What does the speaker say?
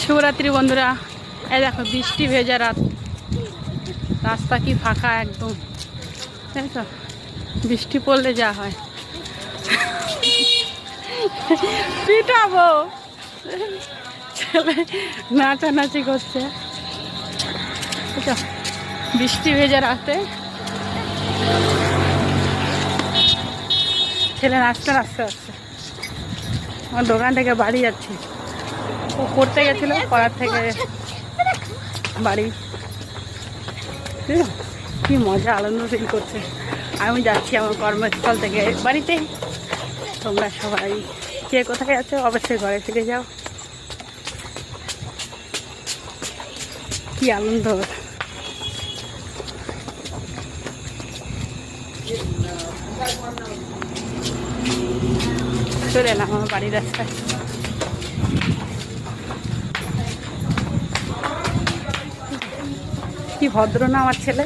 শুভরাত্রি বন্ধুরা। এই দেখো বৃষ্টি ভেজা রাত, রাস্তা কি ফাঁকা একদম, তাই তো। বৃষ্টি পড়লে যা হয়, পিটাবো। ছেলে নাচানাচি করছে, বুঝছো? বৃষ্টি ভেজা রাতে ছেলে নাচতে নাচতে আসছে। আমার দোকান থেকে বাড়ি যাচ্ছি, ও পড়তে গেছিলো, পড়ার থেকে বাড়ি। কি মজা আনন্দ ফিল করছে। আমি যাচ্ছি আমার কর্মস্থল থেকে বাড়িতে। তোমরা সবাই কে কোথায় আছো অবশ্যই ঘরে ফিরে যাও। কি আনন্দ। চলে এলাম আমার বাড়ির রাস্তায়। কি ভদ্র না আমার ছেলে।